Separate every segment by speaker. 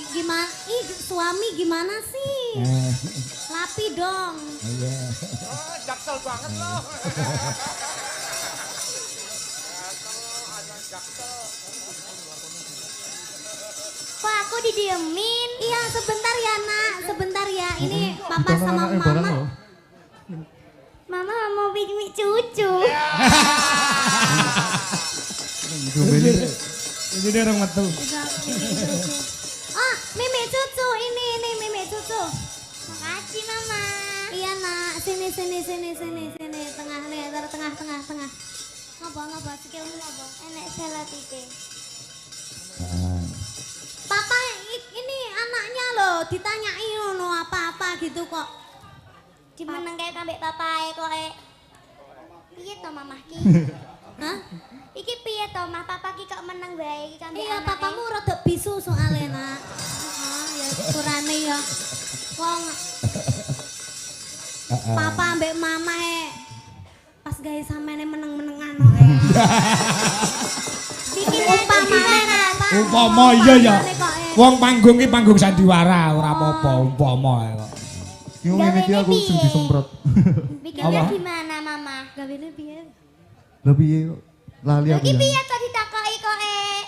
Speaker 1: Gimana? Suami gimana sih? Lapi dong.
Speaker 2: Iya.
Speaker 3: Oh, jaksel banget loh.
Speaker 1: Kok aku didiemin? Iya sebentar ya nak, sebentar ya. Ini papa sama mama. Mama mau bikin cucu.
Speaker 2: Ini dia orang metu.
Speaker 1: Oh, mimi cucu ini mimi cucu. Makasih mama. Iya nak, sini tengah nih, tengah. Ngapa skillmu ngapa? Enek selatike. Papa ini anaknya loh, ditanyai ngono apa-apa gitu kok.
Speaker 4: Dimeneng kayak kambek papae kok piye to mamah ki?
Speaker 1: Hah?
Speaker 4: Iki piye to mah papa ki kok meneng bae iki kambek
Speaker 1: Iya,
Speaker 4: anake?
Speaker 1: papamu rada bisu soalnya nak. Oh, ya kurane ya. Wong papa ambek mama pas gawe samene meneng-menengan kok. Iki
Speaker 2: Umpama iya ya. Wong panggung ki panggung sandiwara ora apa-apa umpama kok.
Speaker 5: Yo ngene iki aku sing disemprot.
Speaker 4: Bikinnya gimana mama?
Speaker 1: gawene piye?
Speaker 5: Lah piye kok lali aku.
Speaker 4: Iki
Speaker 5: Ya.
Speaker 4: piye kok ditakoki kok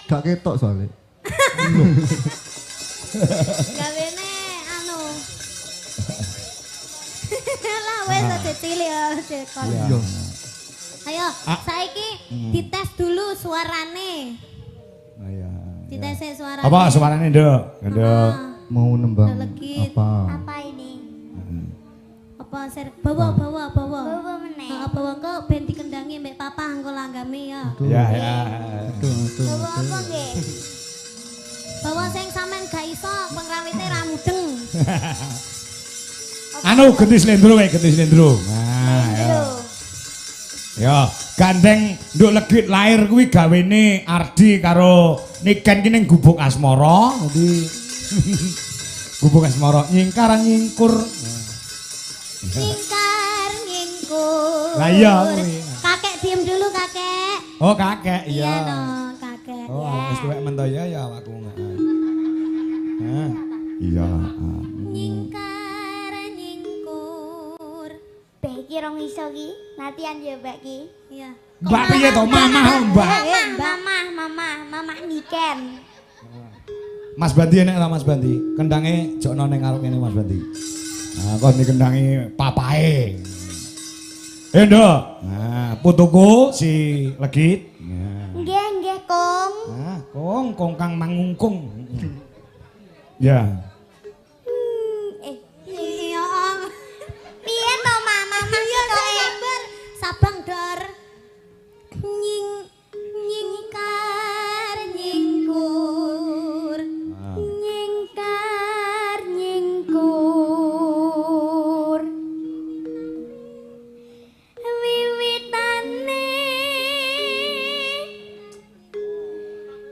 Speaker 5: Gak ketok soalnya.
Speaker 1: Gawene anu. Lah wes aja cilik ya, cekon.
Speaker 5: Iya.
Speaker 1: Ayo, saiki dites dulu suarane.
Speaker 2: Iya.
Speaker 1: Dites suarane.
Speaker 2: Apa suarane, Nduk? Nduk.
Speaker 5: Mau nembang
Speaker 1: Legit.
Speaker 5: apa?
Speaker 4: apa ini?
Speaker 1: Apa bawa.
Speaker 4: Bawa meneh.
Speaker 1: Bawa kok ben dikendangi mbek papa engko langgame ya.
Speaker 2: Ya ya.
Speaker 4: Bawa apa nggih?
Speaker 1: Bawa sing sampean gak iso pengrawite ra mudeng.
Speaker 2: Anu ganti slendro wae, ganti slendro. Nah, ya. Ya, gandeng Nduk Legit lahir kuwi gawene Ardi karo Niken ki ning Gubuk Asmara. Dadi Gubuk Asmara nyingkar nyingkur.
Speaker 1: Nyingkar nyingkur.
Speaker 2: Lah iya kuwi.
Speaker 1: Kakek diem dulu kakek.
Speaker 2: Oh, kakek
Speaker 1: Iya
Speaker 2: iya.
Speaker 1: dong kakek.
Speaker 2: Oh, wis tuwek mento ya awakku. Hah. Iya.
Speaker 1: Nyingkar nyingkur.
Speaker 4: Beh iki rong iso ki. Latihan ya Mbak ki.
Speaker 1: Iya.
Speaker 2: Mbak piye to mamah Mbak?
Speaker 4: Mamah Niken.
Speaker 2: Mas Bandi enek ta Mas Bandi? Kendange jokno ning ngarep kene Mas Bandi. Nah, kon dikendangi papae. Nduk. Nah, putuku si Legit. Nah.
Speaker 4: Nggih Kong.
Speaker 2: Nah, kong kang mangungkung. Ya.
Speaker 1: Iya.
Speaker 4: Piye to mama?
Speaker 1: Iya sabar. Sabang dor. Nyingkar nyingkur.
Speaker 4: Nyingkar nyingkur. Wiwitane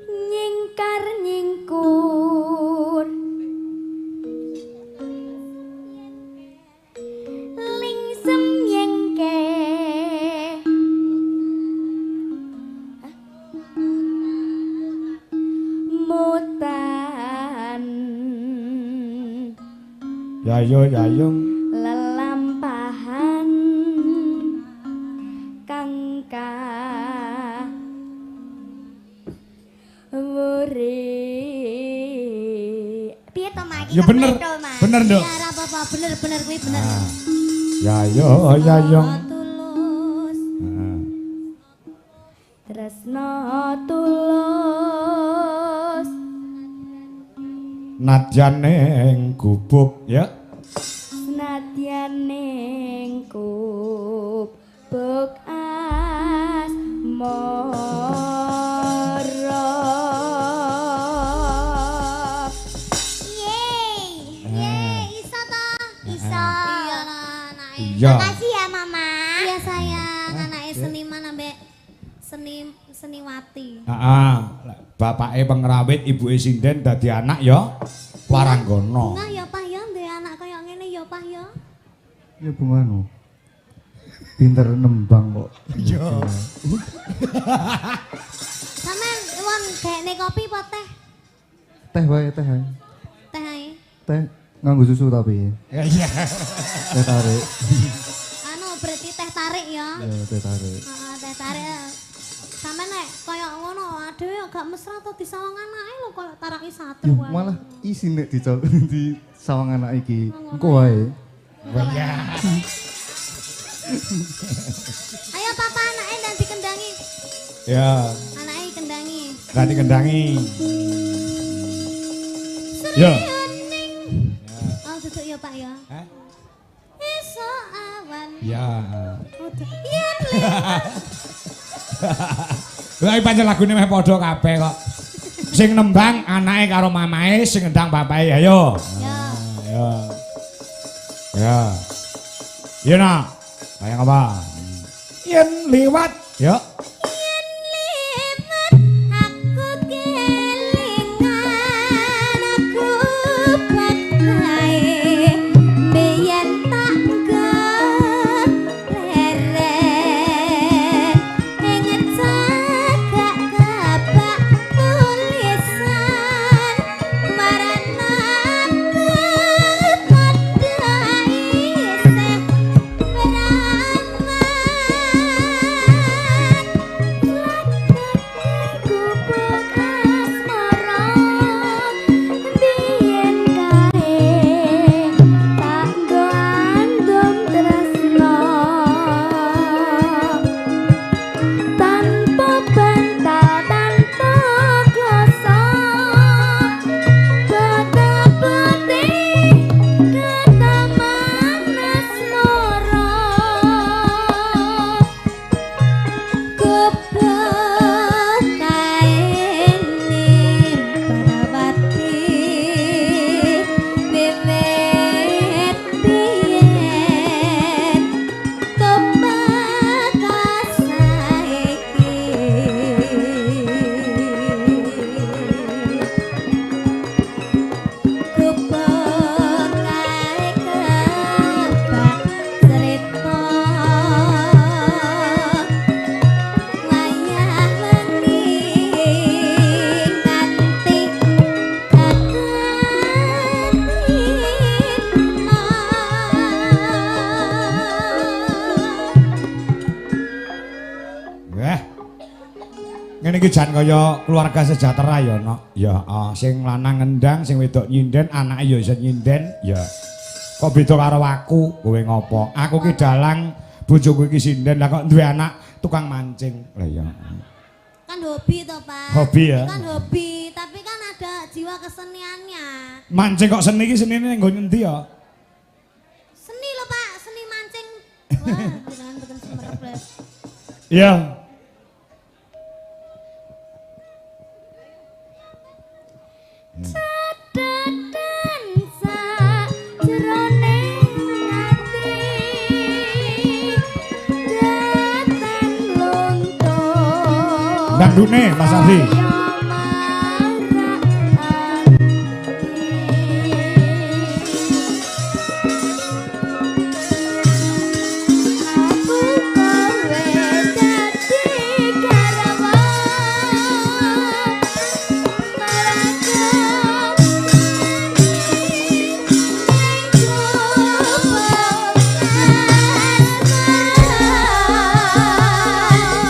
Speaker 4: nyingkar nyingkur. Lingsem yengke. Mutan
Speaker 2: Yayung.
Speaker 4: lelampahan kangka wuri piye to Mak?
Speaker 2: Ya bener. Bener, Nduk.
Speaker 1: Iya ora apa-apa, bener kuwi bener.
Speaker 2: Yayung.
Speaker 1: Tulus.
Speaker 4: Tresno tulus
Speaker 2: Nadyan ning gubuk ya.
Speaker 4: senadyan ning kubuk asmara. Yeay,
Speaker 1: Iso to?
Speaker 4: iso.
Speaker 1: Iya lah anake.
Speaker 2: Iya.
Speaker 4: Makasih ya Mama.
Speaker 1: Iya sayang, anake seniman ambek seniwati.
Speaker 2: Heeh. Bapake pengrawit, ibuke sinden dadi anak ya. Waranggono.
Speaker 1: Bunga ya Pak ya, duwe anak kaya ngene ya Pak ya.
Speaker 5: Ya bungano. Pinter nembang kok.
Speaker 2: Iya.
Speaker 1: Sampeyan wong gaekne kopi apa teh?
Speaker 5: Teh wae, teh wae.
Speaker 1: Teh ae.
Speaker 5: Teh nganggo susu tapi.
Speaker 2: Iya.
Speaker 5: Teh tarik.
Speaker 1: Anu berarti teh tarik ya.
Speaker 5: Ya, teh tarik.
Speaker 1: Heeh, teh tarik. Sama nek kaya ngono adewe gak mesra to disawang anake lho kaya taraki satru
Speaker 5: Yuh,
Speaker 1: wae.
Speaker 5: malah isi nek di sawang anak iki. Engko wae.
Speaker 2: Iya.
Speaker 1: Ayo papa anake dan dikendangi.
Speaker 2: Ya,
Speaker 1: Anake kendangi.
Speaker 2: ganti kendangi. Ya.
Speaker 1: Oh, duduk ya Pak ya.
Speaker 2: Hah?
Speaker 1: Esok awan.
Speaker 2: Ya.
Speaker 1: Udah. Yen lewat.
Speaker 2: Lah iki pancen lagune meh padha kabeh kok. Sing nembang anake karo mamae, sing ngendang bapake. Ayo.
Speaker 1: Ya.
Speaker 2: Ya. Ya. Iya nak. Kayak apa? Yen liwat. Ya.
Speaker 1: Aku kelingan aku pakai biyen tak leren inget cagak kabak tulisan marana padha isih tanpa bantal tanpa kuasa betapati ketaman asmara kepekaini parawati wiwit biyen kepekas saiki kepekai kebak cerita wayah wengi nganti
Speaker 2: Wah. Ngene iki jan kaya keluarga sejahtera ya, Nok. Ya, sing lanang ngendang, sing wedok nyinden, anake ya iso nyinden, ya. Kok beda karo aku, kowe ngopo? Aku ki dalang, bojoku iki sinden, lah kok duwe anak tukang mancing. Lah ya.
Speaker 1: kan hobi toh Pak.
Speaker 2: Hobi ya?
Speaker 1: Kan hobi, tapi kan ada jiwa keseniannya.
Speaker 2: Mancing kok seni iki senine nggo ngendi ya?
Speaker 1: Seni loh Pak, seni mancing. Wah, jangan bikin semerep.
Speaker 2: Iya.
Speaker 1: Dadadan sajroning ati datang luntur
Speaker 2: Dandune Mas Ardi.
Speaker 1: kaya marak aku kowe dadi karawan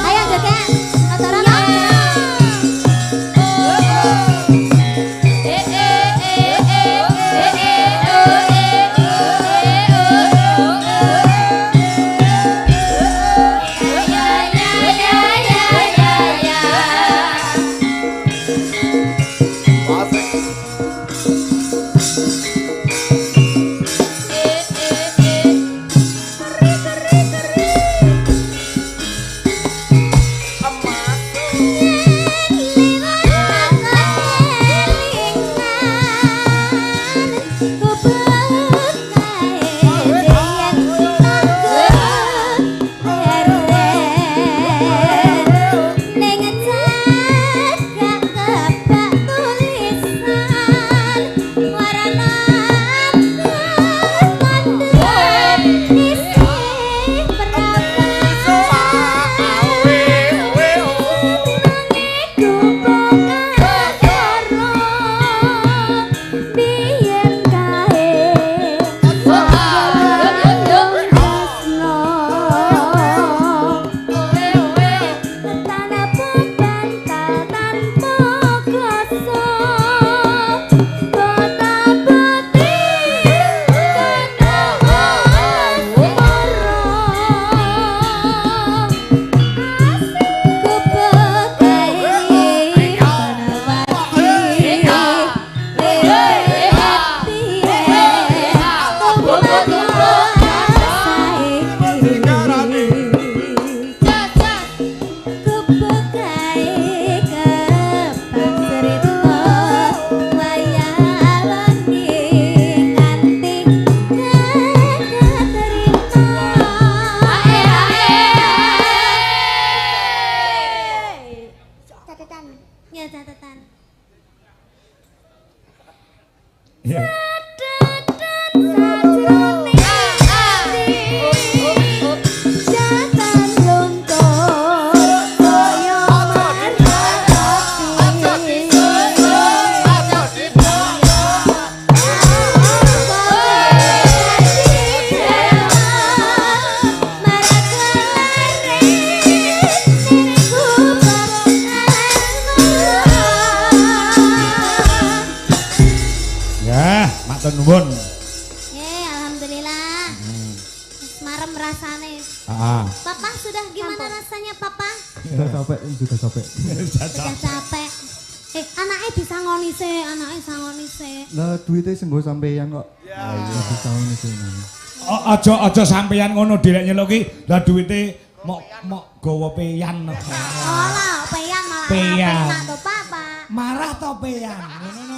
Speaker 1: ayo joget motoran
Speaker 2: Iya. Ya, matur nuwun.
Speaker 1: Alhamdulillah. Marem rasane.
Speaker 2: Heeh.
Speaker 1: Papa sudah gimana rasanya Papa?
Speaker 5: Sudah capek, sudah capek.
Speaker 1: Sudah capek. Anaknya disangoni sih, anaknya sangoni sih.
Speaker 5: Lah duitnya senggo sampeyan kok. Ya bisa ngono sih.
Speaker 2: Aja sampeyan ngono dilek nyeluki. Lah duwite mok gawa peyan.
Speaker 1: Oh lah, peyan malah.
Speaker 2: Peyan.
Speaker 1: Peyan to Papa.
Speaker 2: Marah to peyan. Ngono